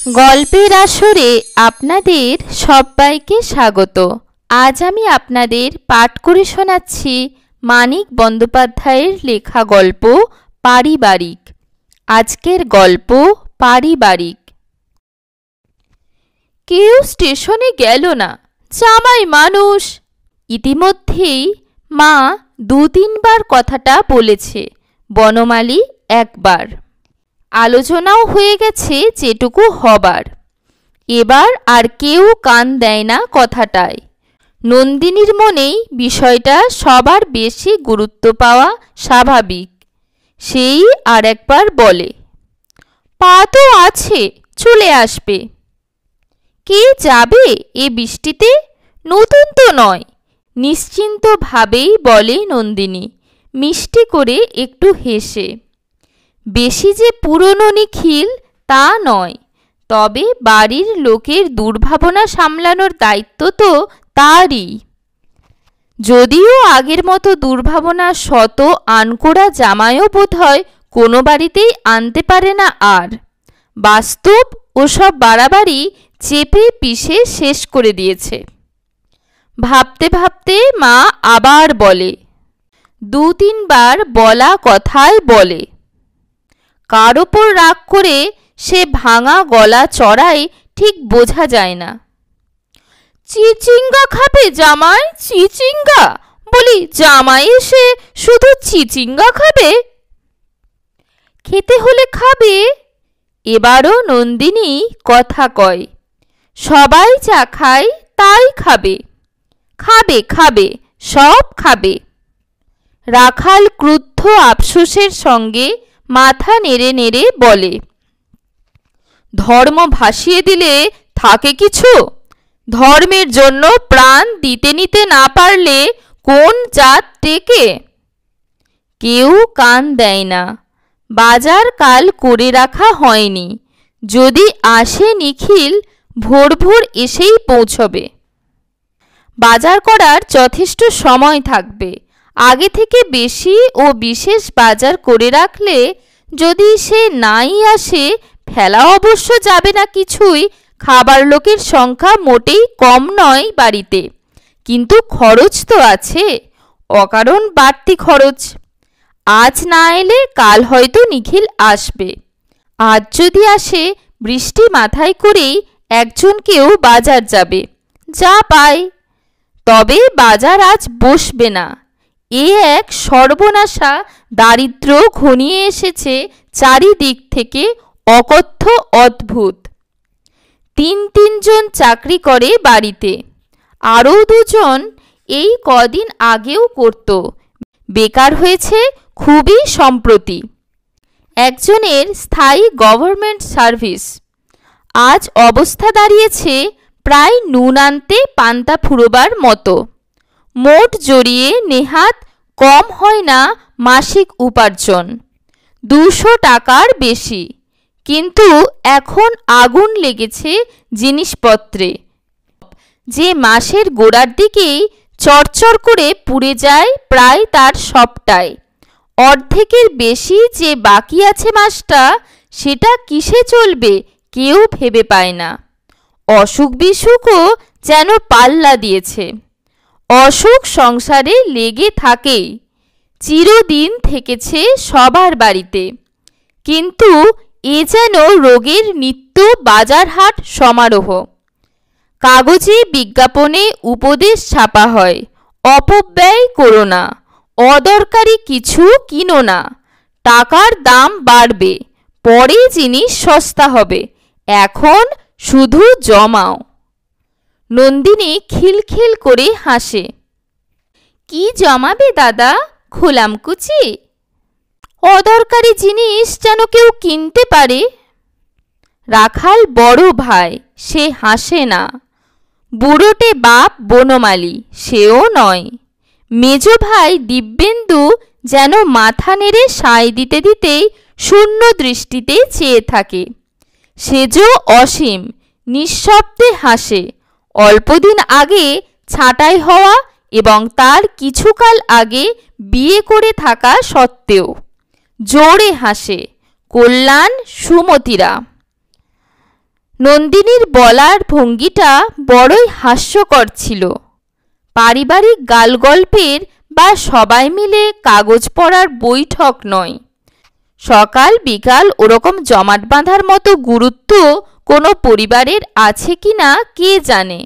গল্পের আসরে আপনাদের সবাইকে স্বাগত। আজ আমি আপনাদের পাঠ করে শোনাচ্ছি মানিক বন্দ্যোপাধ্যায়ের লেখা গল্প পারিবারিক। আজকের গল্প পারিবারিক। কেউ স্টেশনে গেল না, জামাই মানুষ। ইতিমধ্যেই মা 2-3বার কথাটা বলেছে, বনমালী একবার। আলোচনাও হয়ে গেছে যেটুকু হবার। এবার আর কেউ কান দেয় না কথাটায়। নন্দিনীর মনেই বিষয়টা সবার বেশি গুরুত্ব পাওয়া স্বাভাবিক। সেই আর একবার বলে, পা তো আছে, চলে আসবে। কে যাবে এ বৃষ্টিতে? নতুন তো নয়, নিশ্চিন্তভাবেই বলে নন্দিনী, মিষ্টি করে একটু হেসে। বেশি যে পুরনো নিখিল তা নয়, তবে বাড়ির লোকের দুর্ভাবনা সামলানোর দায়িত্ব তো তারই। যদিও আগের মতো দুর্ভাবনা শত আনকোড়া জামাইও বোধহয় কোনো বাড়িতেই আনতে পারে না আর। বাস্তব ওসব বাড়াবাড়ি চেপে পিষে শেষ করে দিয়েছে। ভাবতে ভাবতে মা আবার বলে, 2-3 বার বলা কথাই বলে। কার ওপর রাগ করে সে ভাঙা গলা চড়ায় ঠিক বোঝা যায় না। চিচিঙ্গা খাবে জামাই? চিচিঙ্গা? বলি, জামাই এসে শুধু চিচিঙ্গা খাবে? খেতে হলে খাবে। এবারও নন্দিনী কথা কয়, সবাই যা খায় তাই খাবে। খাবে খাবে, সব খাবে। রাখাল ক্রুদ্ধ আফসোসের সঙ্গে মাথা নেড়ে নেড়ে বলে, ধর্ম ভাসিয়ে দিলে থাকে কিছু? ধর্মের জন্য প্রাণ দিতে নিতে না পারলে কোন জাত টেকে? কেউ কান দেয় না। বাজার কাল করে রাখা হয়নি। যদি আসে নিখিল, ভোর ভোর এসেই পৌঁছবে। বাজার করার যথেষ্ট সময় থাকবে। আগে থেকে বেশি ও বিশেষ বাজার করে রাখলে যদি সে নাই আসে, ফেলা অবশ্য যাবে না কিছুই। খাবার লোকের সংখ্যা মোটেই কম নয় বাড়িতে, কিন্তু খরচ তো আছে, অকারণ বাড়তি খরচ। আজ না এলে কাল হয়তো নিখিল আসবে। আজ যদি আসে, বৃষ্টি মাথায় করেই একজনকেও বাজার যাবে, যা পায়। তবে বাজার আজ বসবে না। এ এক সর্বনাশা দারিদ্র ঘনিয়ে এসেছে চারিদিক থেকে, অকথ্য অদ্ভুত। 3 জন চাকরি করে বাড়িতে, আরও 2 জন এই কদিন আগেও করত, বেকার হয়েছে খুবই সম্প্রতি। একজনের স্থায়ী গভর্নমেন্ট সার্ভিস। আজ অবস্থা দাঁড়িয়েছে প্রায় নুন আনতে পান্তা ফুরোবার মতো। মোট জড়িয়ে নেহাত কম হয় না মাসিক উপার্জন, 200 টাকার বেশি। কিন্তু এখন আগুন লেগেছে জিনিসপত্রে, যে মাসের গোড়ার দিকেই চরচর করে পুড়ে যায় প্রায় তার সবটাই। অর্ধেকের বেশি যে বাকি আছে মাসটা, সেটা কিসে চলবে কেউ ভেবে পায় না। অসুখ বিসুখও যেন পাল্লা দিয়েছে। অসুখ সংসারে লেগে থাকেই, চিরদিন থেকেছে সবার বাড়িতে। কিন্তু এ যেন রোগের নিত্য বাজার হাট সমারোহ। কাগজে বিজ্ঞাপনে উপদেশ ছাপা হয়, অপব্যয় করো না, অদরকারি কিছু কিনো না, টাকার দাম বাড়বে, পরে জিনিস সস্তা হবে, এখন শুধু জমাও। নন্দিনী খিলখিল করে হাসে। কি জমাবে দাদা? খোলামকুচি? অদরকারি জিনিস যেন কেউ কিনতে পারে। রাখাল বড় ভাই, সে হাসে না। বুড়োটে বাপ বনমালী, সেও নয়। মেজ ভাই দিব্যেন্দু যেন মাথা নেড়ে সায় দিতে দিতেই শূন্য দৃষ্টিতে চেয়ে থাকে। সেজো অসীম নিঃশব্দে হাসে। অল্পদিন আগে ছাঁটাই হওয়া এবং তার কিছুকাল আগে বিয়ে করে থাকা সত্ত্বেও জোরে হাসে। কল্যাণ সুমতিরা। নন্দিনীর বলার ভঙ্গিটা বড়ই হাস্যকর ছিল। পারিবারিক গালগল্পের বা সবাই মিলে কাগজ পড়ার বৈঠক নয়। সকাল বিকাল ওরকম জমাট বাঁধার মতো গুরুত্ব কোনো পরিবারের আছে কি না কে জানে।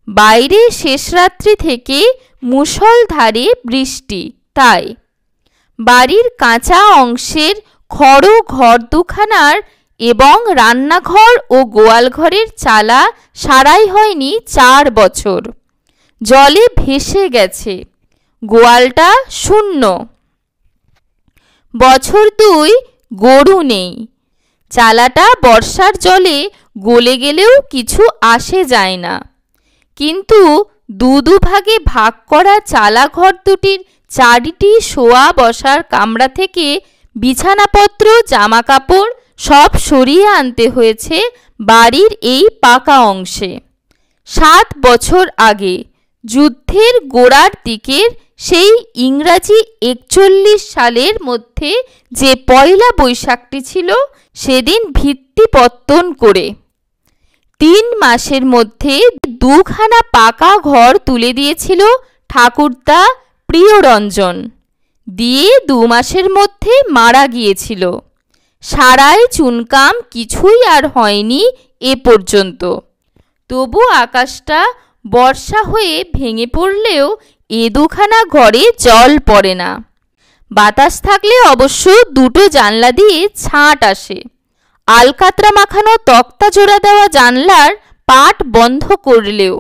বাইরে শেষ রাত্রি থেকে মুষলধারে বৃষ্টি, তাই বাড়ির কাঁচা অংশের খড় ঘর দুখানার এবং রান্নাঘর ও গোয়ালঘরের চালা সারাই হয়নি 4 বছর। জলে ভেসে গেছে, গোয়ালটা শূন্য। বছর 2 গরু নেই। চালাটা বর্ষার জলে গলে গেলেও কিছু আসে যায় না, কিন্তু দু ভাগে ভাগ করা চালা ঘর দুটির 4টি শোয়া বসার কামরা থেকে বিছানাপত্র জামাকাপড় সব সরিয়ে আনতে হয়েছে বাড়ির এই পাকা অংশে। 7 বছর আগে যুদ্ধের গোড়ার দিকের সেই ইংরাজি 41 সালের মধ্যে যে পয়লা বৈশাখটি ছিল, সেদিন ভিত্তি পত্তন করে 3 মাসের মধ্যে 2খানা পাকা ঘর তুলে দিয়েছিল ঠাকুরদা প্রিয়রঞ্জন। দিয়ে 2 মাসের মধ্যে মারা গিয়েছিল। সারাই চুনকাম কিছুই আর হয়নি এ পর্যন্ত। তবু আকাশটা বর্ষা হয়ে ভেঙে পড়লেও এ 2খানা ঘরে জল পড়ে না। বাতাস থাকলে অবশ্য 2টো জানলা দিয়ে ছাঁট আসে। আলকাতরা মাখানো তক্তা জোড়া দেওয়া জানলার পাট বন্ধ করলেও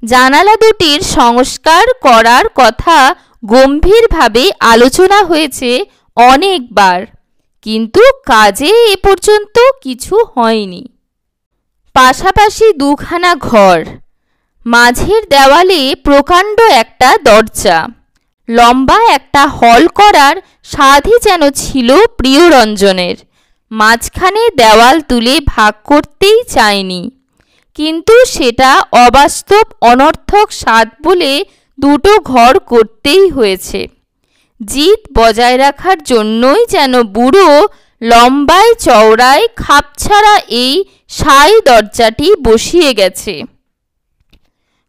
জানালা দুটির সংস্কার করার কথা গম্ভীরভাবে আলোচনা হয়েছে অনেকবার, কিন্তু কাজে এ পর্যন্ত কিছু হয়নি। পাশাপাশি 2খানা ঘর, মাঝের দেওয়ালে প্রকাণ্ড একটা দরজা। লম্বা একটা হল করার সাধই যেন ছিল প্রিয়রঞ্জনের। মাঝখানে দেওয়াল তুলে ভাগ করতেই চায়নি, কিন্তু সেটা অবাস্তব অনর্থক স্বাদ বলে 2টো ঘর করতেই হয়েছে। জিদ বজায় রাখার জন্যই যেন বুড়ো লম্বায় চওড়ায় খাপছাড়া এই সাই দরজাটি বসিয়ে গেছে।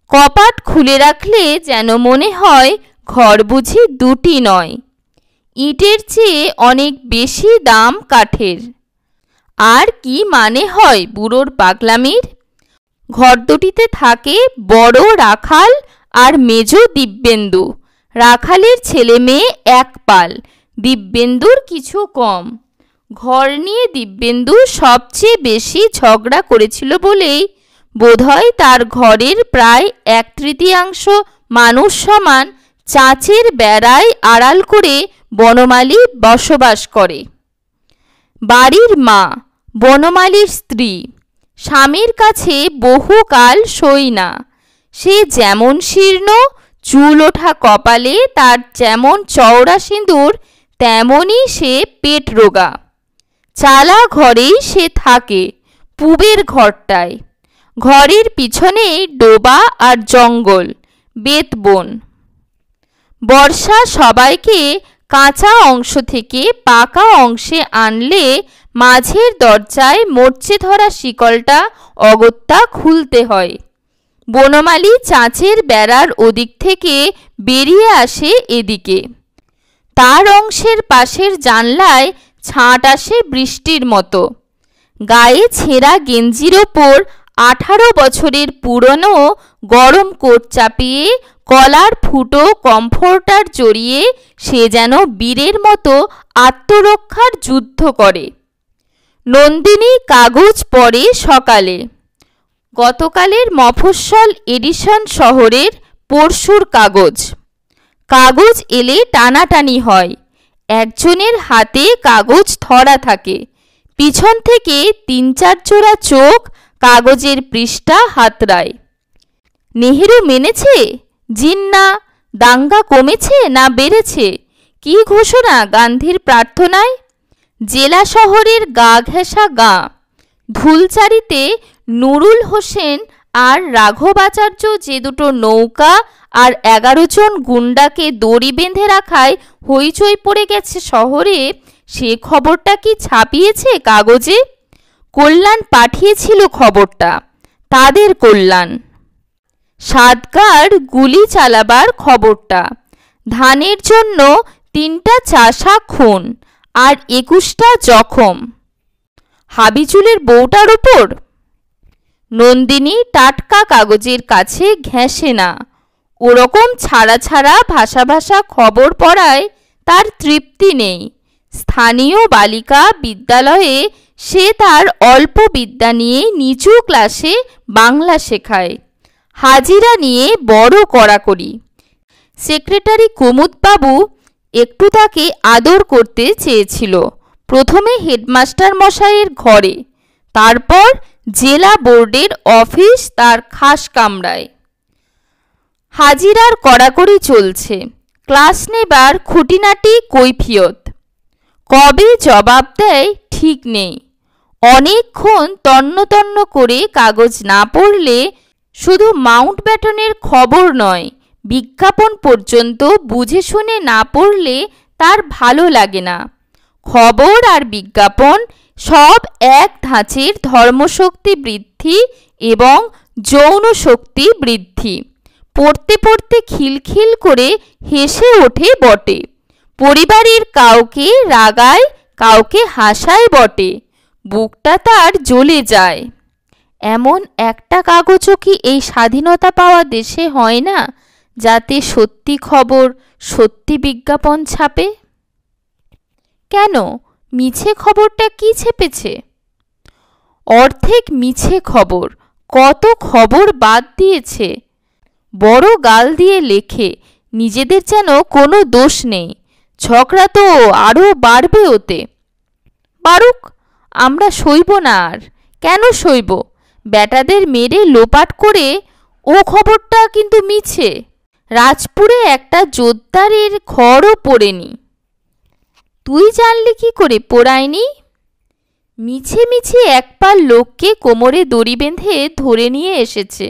কপাট খুলে রাখলে যেন মনে হয় ঘর বুঝি 2টি নয়, ইটের চেয়ে অনেক বেশি দাম কাঠের। আর কি মানে হয় বুড়োর পাগলামির? ঘর দুটিতে থাকে বড় রাখাল আর মেজ দিব্যেন্দু। রাখালের ছেলে মেয়ে 1 পাল, দিব্যেন্দুর কিছু কম। ঘর নিয়ে দিব্যেন্দু সবচেয়ে বেশি ঝগড়া করেছিল বলেই বোধহয় তার ঘরের প্রায় 1/3 মানুষ সমান চাঁচের বেড়ায় আড়াল করে বনমালী বসবাস করে। বাড়ির মা, বনমালীর স্ত্রী, স্বামীর কাছে বহুকাল সই না। সে যেমন শীর্ণ, চুল ওঠা কপালে তার যেমন চওড়া সিঁদুর, তেমনই সে পেট রোগা। চালা ঘরেই সে থাকে, পূবের ঘরটায়। ঘরের পিছনে ডোবা আর জঙ্গল, বেতবন। বর্ষা সবাইকে কাঁচা অংশ থেকে পাকা অংশে আনলে মাঝের দরজায় মরচে ধরা শিকলটা অগত্যা খুলতে হয়। বনমালী চাঁচের বেড়ার ওদিক থেকে বেরিয়ে আসে এদিকে। তার অংশের পাশের জানলায় ছাঁট আসে বৃষ্টির মতো। গায়ে ছেঁড়া গেঞ্জির ওপর 18 বছরের পুরনো গরম কোট চাপিয়ে কলার ফুটো কমফোর্টার জড়িয়ে সে যেন বীরের মতো আত্মরক্ষার যুদ্ধ করে। নন্দিনী কাগজ পড়ে সকালে। গতকালের মফস্বল এডিশন শহরের পরশুর কাগজ। কাগজ এলে টানাটানি হয়। একজনের হাতে কাগজ ধরা থাকে, পিছন থেকে 3-4 জোড়া চোখ কাগজের পৃষ্ঠা হাতড়ায়। নেহেরু মেনেছে? জিন্না দাঙ্গা কমেছে না বেড়েছে? কি ঘোষণা গান্ধীর প্রার্থনায়? জেলা শহরের গা ঘেঁষা গাঁ ধুলচারিতে নুরুল হোসেন আর রাঘবাচার্য যে 2টো নৌকা আর 11 জন গুন্ডাকে দড়ি বেঁধে রাখায় হইচই পড়ে গেছে শহরে, সে খবরটা কি ছাপিয়েছে কাগজে? কল্যাণ পাঠিয়েছিল খবরটা, তাদের কল্যাণ। সাতগার গুলি চালাবার খবরটা, ধানের জন্য 3টা চাষা খুন আর 21টা জখম। হাবিজুলের বউটার উপর। নন্দিনী টাটকা কাগজের কাছে ঘেঁষে না, ওরকম ছাড়া ছাড়া ভাষা ভাষা খবর পড়ায় তার তৃপ্তি নেই। স্থানীয় বালিকা বিদ্যালয়ে সে তার অল্প বিদ্যা নিয়ে নিচু ক্লাসে বাংলা শেখায়, হাজিরা নিয়ে বড় কড়াকড়ি। সেক্রেটারি কুমুদবাবু একটু তাকে আদর করতে চেয়েছিল, প্রথমে হেডমাস্টার মশাইয়ের ঘরে, তারপর জেলা বোর্ডের অফিস তার খাস কামরায়। হাজিরার কড়াকড়ি চলছে, ক্লাস নেবার খুঁটিনাটি কৈফিয়ত। কবে জবাব দেয় ঠিক নেই। অনেকক্ষণ তন্ন তন্ন করে কাগজ না পড়লে, শুধু মাউন্টব্যাটনের খবর নয়, বিজ্ঞাপন পর্যন্ত বুঝে শুনে না পড়লে তার ভালো লাগে না। খবর আর বিজ্ঞাপন সব এক ধাঁচের ধর্মশক্তি বৃদ্ধি এবং যৌন শক্তি বৃদ্ধি। পড়তে পড়তে খিলখিল করে হেসে ওঠে বটে, পরিবারের কাউকে রাগায় কাউকে হাসায় বটে, বুকটা তার জ্বলে যায়। এমন একটা কাগজও কি এই স্বাধীনতা পাওয়া দেশে হয় না, যাতে সত্যি খবর সত্যি বিজ্ঞাপন ছাপে? কেন মিছে খবরটা কি ছেপেছে? অর্ধেক মিছে খবর, কত খবর বাদ দিয়েছে। বড় গাল দিয়ে লেখে, নিজেদের যেন কোনো দোষ নেই, ঝগড়া তো আরও বাড়বে ওতে। বারুক, আমরা সইব না আর। কেন সইব? বেটাদের মেরে লোপাট করে ও খবরটা কিন্তু মিছে। রাজপুরে একটা জোরদারের ঘরও পড়েনি। তুই জানলি কি করে পোড়ায়নি? মিছে মিছে একপাল লোককে কোমরে দড়ি বেঁধে ধরে নিয়ে এসেছে।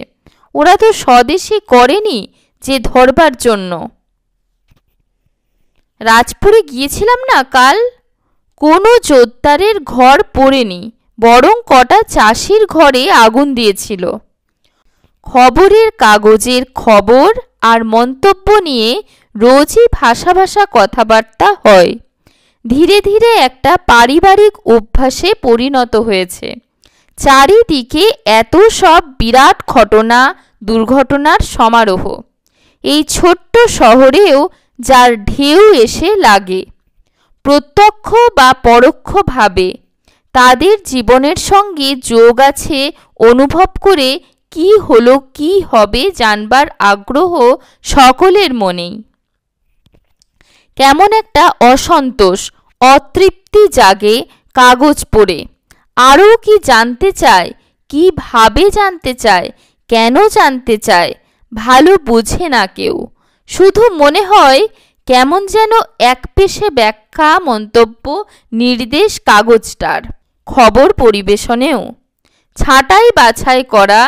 ওরা তো স্বদেশী করেনি যে ধরবার জন্য। রাজপুরে গিয়েছিলাম না কাল, কোনো জোরদারের ঘর পড়েনি, বরং কটা চাষির ঘরে আগুন দিয়েছিল। খবরের কাগজের খবর আর মন্তব্য নিয়ে রোজই ভাষা ভাষা কথাবার্তা হয়। ধীরে ধীরে একটা পারিবারিক অভ্যাসে পরিণত হয়েছে। চারিদিকে এত সব বিরাট ঘটনা দুর্ঘটনার সমারোহ। এই ছোট্ট শহরেও যার ঢেউ এসে লাগে, প্রত্যক্ষ বা পরোক্ষভাবে তাদের জীবনের সঙ্গে যোগ আছে অনুভব করে কি হলো কি হবে জানবার আগ্রহ সকলের মনেই। কেমন একটা অসন্তোষ অতৃপ্তি জাগে কাগজ পড়ে। আরও কি জানতে চায়, কিভাবে জানতে চায়, কেন জানতে চায়, ভালো বোঝে না কেউ। শুধু মনে হয় কেমন যেন একপেশে ব্যাখ্যা মন্তব্য নির্দেশ কাগজটার। খবর পরিবেশনেও ছাঁটাই বাছাই করা,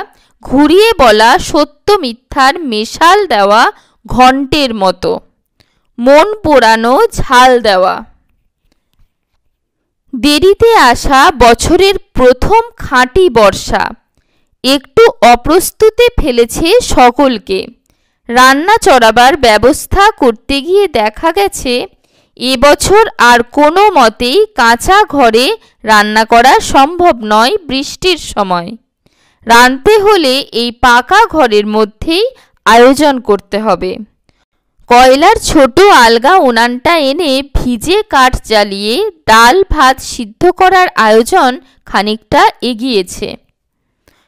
ঘুরিয়ে বলা সত্য মিথ্যার মেশাল দেওয়া ঘণ্টের মতো, মন পোড়ানো ঝাল দেওয়া। দেরিতে আসা বছরের প্রথম খাঁটি বর্ষা একটু অপ্রস্তুতে ফেলেছে সকলকে। রান্না চড়াবার ব্যবস্থা করতে গিয়ে দেখা গেছে এবছর আর কোনো মতেই কাঁচা ঘরে রান্না করা সম্ভব নয় বৃষ্টির সময়। রাঁধতে হলে এই পাকা ঘরের মধ্যেই আয়োজন করতে হবে। কয়লার ছোট আলগা উনানটা এনে ভিজে কাঠ জ্বালিয়ে ডাল ভাত সিদ্ধ করার আয়োজন খানিকটা এগিয়েছে।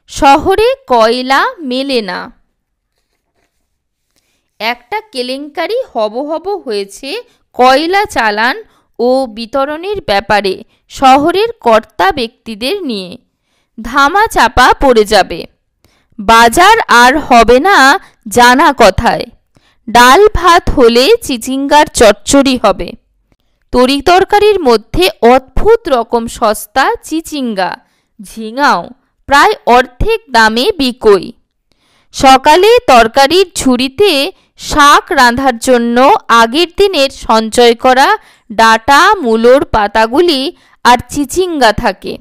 শহরে কয়লা মেলে না। একটা কেলেঙ্কারি হবহব হয়েছে কয়লা চালান ও বিতরণের ব্যাপারে শহরের কর্তা ব্যক্তিদের নিয়ে। ধামা চাপা পড়ে যাবে। বাজার আর হবে না জানা কথায়। ডাল ভাত হলে চিচিঙ্গার চচ্চড়ি হবে। তরিতরকারির মধ্যে অদ্ভুত রকম সস্তা চিচিঙ্গা, ঝিঙাও প্রায় অর্ধেক দামে বিকোয়। সকালে তরকারির ঝুড়িতে শাক রাঁধার জন্য আগের দিনের সঞ্চয় করা ডাঁটা মূলোর পাতাগুলি আর চিচিঙ্গা থাকে।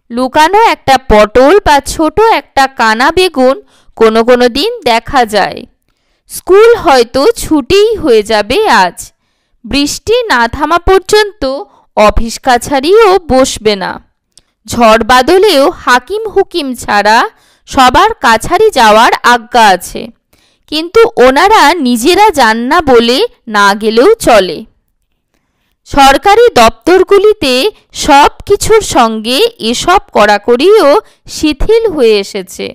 লুকানো একটা পটল বা ছোট একটা কানা বেগুন কোনো কোনো দিন দেখা যায়। স্কুল হয়তো ছুটিই হয়ে যাবে আজ। বৃষ্টি না থামা পর্যন্ত অফিস কাছারিও বসবে না। ঝড় বাদলেও হাকিম হুকিম ছাড়া সবার কাছারি যাওয়ার আজ্ঞা আছে, কিন্তু ওনারা নিজেরা যান না বলে না গেলেও চলে। সরকারি দপ্তরগুলিতে সব কিছুর সঙ্গে এসব কড়াকড়িও শিথিল হয়ে এসেছে।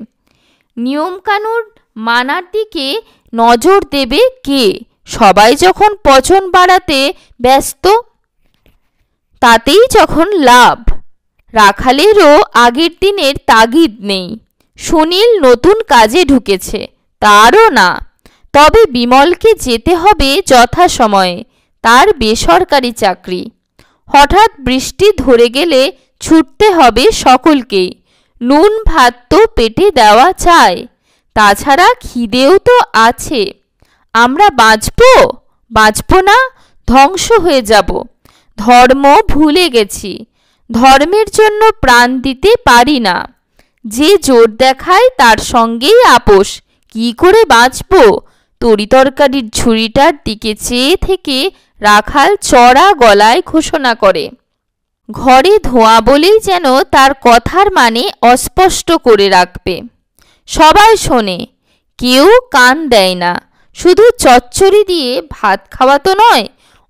নিয়মকানুন মানার দিকে নজর দেবে কে? সবাই যখন পচন বাড়াতে ব্যস্ত, তাতেই যখন লাভ। রাখালেরও আগের দিনের তাগিদ নেই। সুনীল নতুন কাজে ঢুকেছে, তারও না। তবে বিমলকে যেতে হবে যথাসময়ে, তার বেসরকারি চাকরি। হঠাৎ বৃষ্টি ধরে গেলে ছুটতে হবে সকলকেই। নুন ভাত তো পেটে দেওয়া চাই, তাছাড়া খিদেও তো আছে। আমরা বাঁচব না, ধ্বংস হয়ে যাব। ধর্ম ভুলে গেছি, ধর্মের জন্য প্রাণ দিতে পারি না। যে জোর দেখায় তার সঙ্গেই আপোষ। কি করে বাঁচব? তরিতরকারির ঝুড়িটার দিকে চেয়ে থেকে রাখাল চড়া গলায় ঘোষণা করে। ঘরে ধোঁয়া বলেই যেন তার কথার মানে অস্পষ্ট করে রাখবে। সবাই শোনে, কেউ কান দেয় না। শুধু চচ্চড়ি দিয়ে ভাত খাওয়া তো নয়,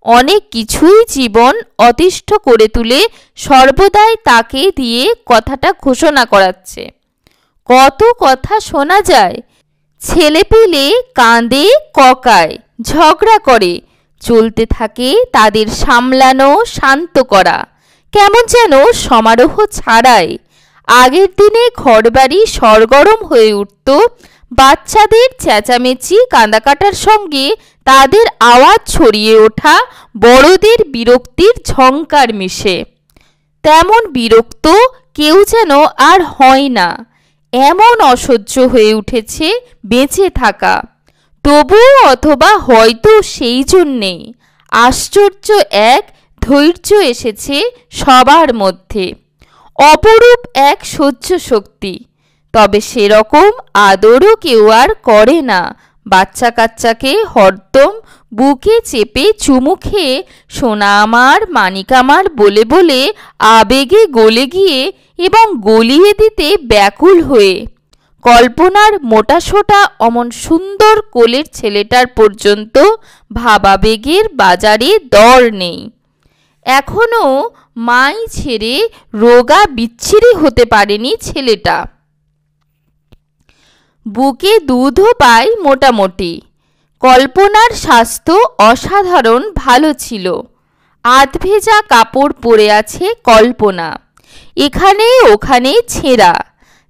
অনেক কিছুই জীবন অতিষ্ঠ করে তুলে সর্বদাই তাকে দিয়ে কথাটা ঘোষণা করাচ্ছে। কত কথা শোনা যায়। ছেলেপিলে কাঁদে, ককায়, ঝগড়া করে, চলতে থাকে তাদের সামলানো, শান্ত করা, কেমন যেন সমারোহ ছাড়াই। আগের দিনে ঘরবাড়ি সরগরম হয়ে উঠত বাচ্চাদের চেঁচামেচি কাঁদাকাটার সঙ্গে তাদের আওয়াজ ছড়িয়ে ওঠা বড়দের বিরক্তির ঝংকার মিশে। তেমন বিরক্ত কেউ যেন আর হয় না। এমন অসহ্য হয়ে উঠেছে বেঁচে থাকা। তবুও অথবা হয়তো সেই জন্যেই আশ্চর্য এক ধৈর্য এসেছে সবার মধ্যে, অপরূপ এক সহ্য শক্তি। তবে সেরকম আদরও কেউ আর করে না। বাচ্চা কাচ্চাকে হরদম বুকে চেপে চুমু খেয়ে সোনা আমার, মানিক আমার বলে বলে আবেগে গলে গিয়ে এবং গলিয়ে দিতে ব্যাকুল হয়ে। কল্পনার মোটাসোটা অমন সুন্দর কোলের ছেলেটার পর্যন্ত ভাবাবেগের বাজারে দর নেই। এখনো মাই ছেড়ে রোগা বিচ্ছিরি হতে পারেনি ছেলেটা। বুকে দুধও পায় মোটামুটি। কল্পনার স্বাস্থ্য অসাধারণ ভালো ছিল। আধভেজা কাপড় পরে আছে কল্পনা, এখানে ওখানে ছেঁড়া।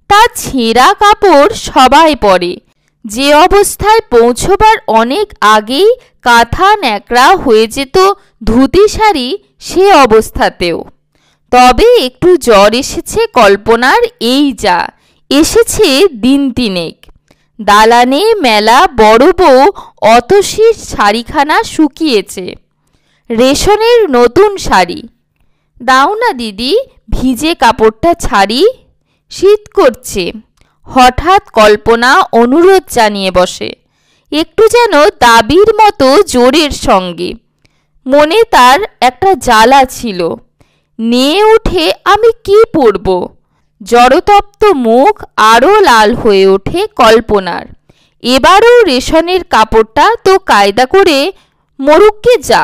তা ছেঁড়া কাপড় সবাই পরে। যে অবস্থায় পৌঁছবার অনেক আগেই কাঁথা ন্যাকড়া হয়ে যেত ধুতি শাড়ি, সে অবস্থাতেও। তবে একটু জ্বর এসেছে কল্পনার, এই যা। এসেছে দিন তিনেক। দালানে মেলা বড় বউ অতসীর শাড়িখানা শুকিয়েছে। রেশনের নতুন শাড়ি। দাও না দিদি, ভিজে কাপড়টা ছাড়ি, শীত করছে। হঠাৎ কল্পনা অনুরোধ জানিয়ে বসে, একটু যেন দাবির মতো জোরের সঙ্গে। মনে তার একটা জ্বালা ছিল। নিয়ে উঠে আমি কি পরব? জড়তপ্ত মুখ আরও লাল হয়ে ওঠে কল্পনার। এবারও রেশনের কাপড়টা তো কায়দা করে মরুককে যা।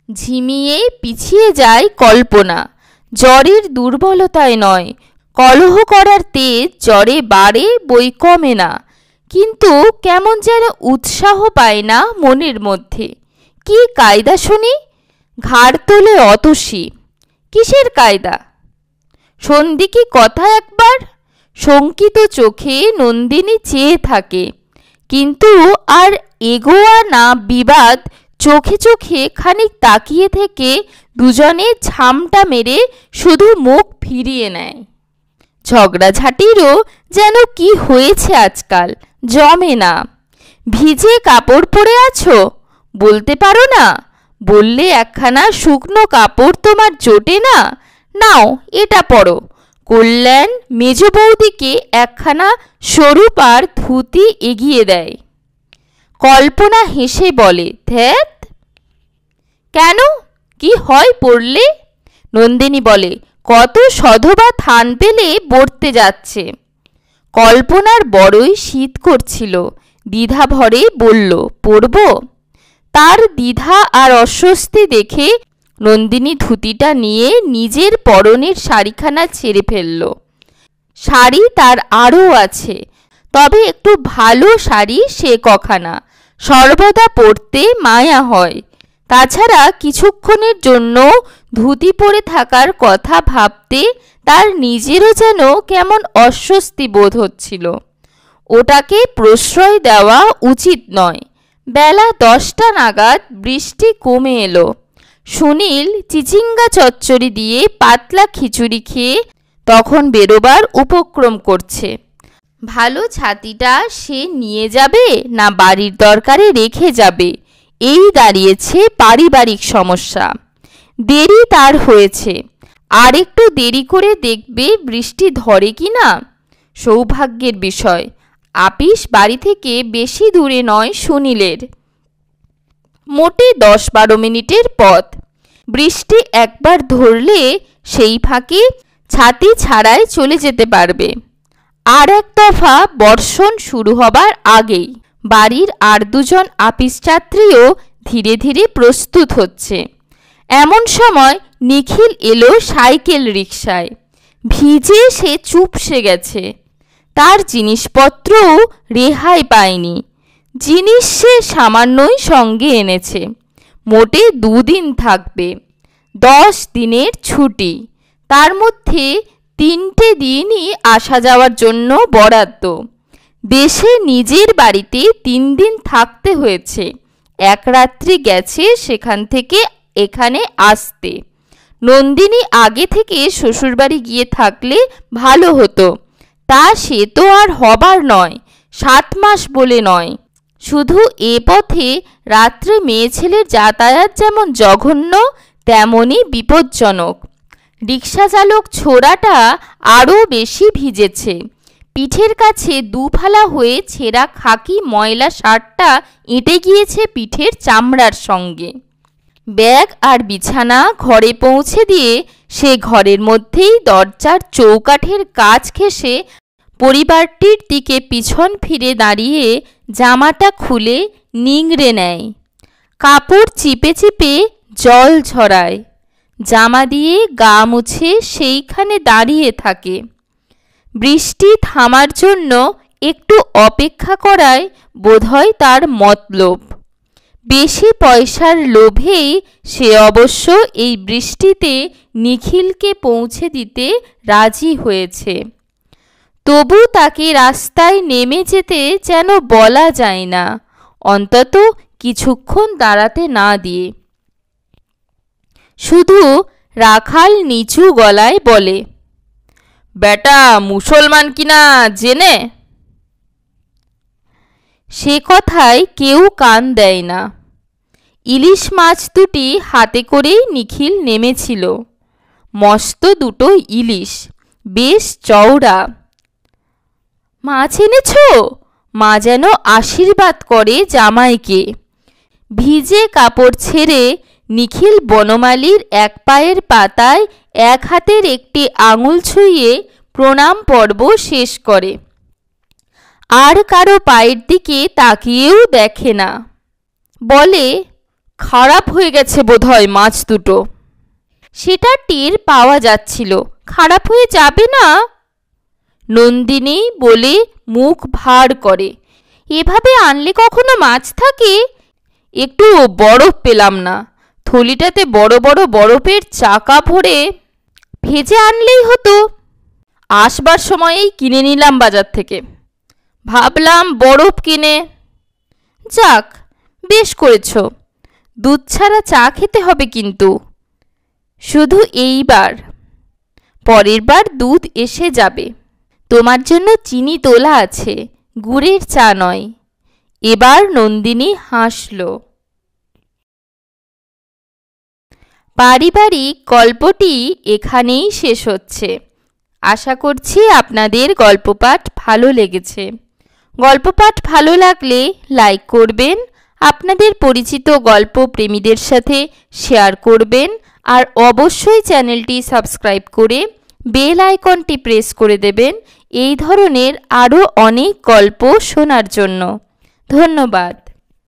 ঝিমিয়ে পিছিয়ে যায় কল্পনা। জ্বরের দুর্বলতায় নয়, কলহ করার তেজ জ্বরে বাড়ে বই কমে না। কিন্তু কেমন যেন উৎসাহ পায় না মনের মধ্যে। কি কায়দা শুনি? ঘাড় তোলে অতসী। কিসের কায়দা? সন্ধিকি কথা একবার। শঙ্কিত চোখে নন্দিনী চেয়ে থাকে, কিন্তু আর এগোয়া না বিবাদ। চোখে চোখে খানিক তাকিয়ে থেকে দুজনে ঝামটা মেরে শুধু মুখ ফিরিয়ে নেয়। ঝগড়াঝাটিরও যেন কি হয়েছে আজকাল, জমে না। ভিজে কাপড় পরে আছো, বলতে পারো না? বললে একখানা শুকনো কাপড় তোমার জোটে না? নাও এটা পড়ো। কল্যাণ মেজ বৌদিকে একখানা সরু পার ধুতি এগিয়ে দেয়। কল্পনা হেসে বলে, ধ্যাত, কেন, কি হয় পড়লে? নন্দিনী বলে, কত সধবা থান পেলে বর্তে যাচ্ছে। কল্পনার বড়ই শীত করছিল, দ্বিধা ভরে বলল, পড়ব। তার দ্বিধা আর অস্বস্তি দেখে নন্দিনী ধুতিটা নিয়ে নিজের পরনের শাড়িখানা ছেড়ে ফেলল। শাড়ি তার আরও আছে, তবে একটু ভালো শাড়ি সে কখানা, সর্বদা পরতে মায়া হয়। তাছাড়া কিছুক্ষণের জন্য ধুতি পরে থাকার কথা ভাবতে তার নিজেরও যেন কেমন অস্বস্তি বোধ হচ্ছিল। ওটাকে প্রশ্রয় দেওয়া উচিত নয়। বেলা 10টা নাগাদ বৃষ্টি কমে এলো। সুনীল চিচিঙ্গা চচ্চড়ি দিয়ে পাতলা খিচুড়ি খেয়ে তখন বেরোবার উপক্রম করছে। ভালো ছাতিটা সে নিয়ে যাবে না বাড়ির দরকারে রেখে যাবে, এই দাঁড়িয়েছে পারিবারিক সমস্যা। দেরি তার হয়েছে, আর একটু দেরি করে দেখবে বৃষ্টি ধরে কি না। সৌভাগ্যের বিষয়, আপিস বাড়ি থেকে বেশি দূরে নয় সুনীলের, মোটে 10-12 মিনিটের পথ। বৃষ্টি একবার ধরলে সেই ফাঁকে ছাতি ছাড়াই চলে যেতে পারবে। আর এক দফা বর্ষণ শুরু হবার আগেই বাড়ির আর দুজন আপিস যাত্রীও ধীরে ধীরে প্রস্তুত হচ্ছে। এমন সময় নিখিল এলো সাইকেল রিকশায়। ভিজে সে চুপসে গেছে, তার জিনিসপত্রও রেহাই পায়নি। জিনিস সে সামান্যই সঙ্গে এনেছে, মোটে 2 দিন থাকবে। 10 দিনের ছুটি, তার মধ্যে 3টে দিনই আসা যাওয়ার জন্য বরাদ্দ। দেশে নিজের বাড়িতে 3 দিন থাকতে হয়েছে, এক রাত্রি গেছে সেখান থেকে এখানে আসতে। নন্দিনী আগে থেকে শ্বশুরবাড়ি গিয়ে থাকলে ভালো হতো, তা সে তো আর হবার নয়, 7 মাস বলে নয়। শুধু এ পথে রাত্রে মেয়ে ছেলের যাতায়াত যেমন জঘন্য তেমনই বিপজ্জনক। রিক্সা চালক ছোড়াটা আরও বেশি ভিজেছে। পিঠের কাছে দুফালা হয়ে ছেঁড়া খাকি ময়লা শার্টটা এঁটে গিয়েছে পিঠের চামড়ার সঙ্গে। ব্যাগ আর বিছানা ঘরে পৌঁছে দিয়ে সে ঘরের মধ্যেই দরজার চৌকাঠের কাছ ঘেঁষে পরিবারটির দিকে পিছন ফিরে দাঁড়িয়ে জামাটা খুলে নিংড়ে নেয়। কাপড় চিপে চিপে জল ঝরায়, জামা দিয়ে গা মুছে সেইখানে দাঁড়িয়ে থাকে। বৃষ্টি থামার জন্য একটু অপেক্ষা করায় বোধহয় তার মতলব। বেশি পয়সার লোভেই সে অবশ্য এই বৃষ্টিতে নিখিলকে পৌঁছে দিতে রাজি হয়েছে। তবু তাকে রাস্তায় নেমে যেতে যেন বলা যায় না, অন্তত কিছুক্ষণ দাঁড়াতে না দিয়ে। শুধু রাখাল নিচু গলায় বলে, বেটা মুসলমান কিনা জেনে। সে কথায় কেউ কান দেয় না। ইলিশ মাছ দুটি হাতে করেই নিখিল নেমেছিল। মস্ত দুটো ইলিশ, বেশ চওড়া। মাছ এনেছ? মা যেন আশীর্বাদ করে জামাইকে। ভিজে কাপড় ছেড়ে নিখিল বনমালীর এক পায়ের পাতায় এক হাতের একটি আঙুল ছুঁয়ে প্রণাম পর্ব শেষ করে। আর কারো পায়ের দিকে তাকিয়েও দেখে না। বলে, খারাপ হয়ে গেছে বোধহয় মাছ দুটো। সেটা টের পাওয়া যাচ্ছিল, খারাপ হয়ে যাবে না? নন্দিনী বলে মুখ ভার করে, এভাবে আনলে কখনো মাছ থাকে? একটু বরফ পেলাম না, থলিটাতে বড় বড় বরফের চাকা ভরে ভেজে আনলেই হতো। আসবার সময়েই কিনে নিলাম বাজার থেকে, ভাবলাম বরফ কিনে। যাক, বেশ করেছ। দুধ ছাড়া চা খেতে হবে কিন্তু। শুধু এইবার, পরের বার দুধ এসে যাবে। তোমার জন্য চিনি তোলা আছে, গুড়ের চা নয়। এবার নন্দিনী হাসল। পারিবারিক গল্পটি এখানেই শেষ হচ্ছে। আশা করছি আপনাদের গল্পপাঠ ভালো লেগেছে। গল্পপাঠ ভালো লাগলে লাইক করবেন, আপনাদের পরিচিত গল্প প্রেমীদের সাথে শেয়ার করবেন, আর অবশ্যই চ্যানেলটি সাবস্ক্রাইব করে বেল আইকনটি প্রেস করে দেবেন এই ধরনের আরও অনেক গল্প শোনার জন্য। ধন্যবাদ।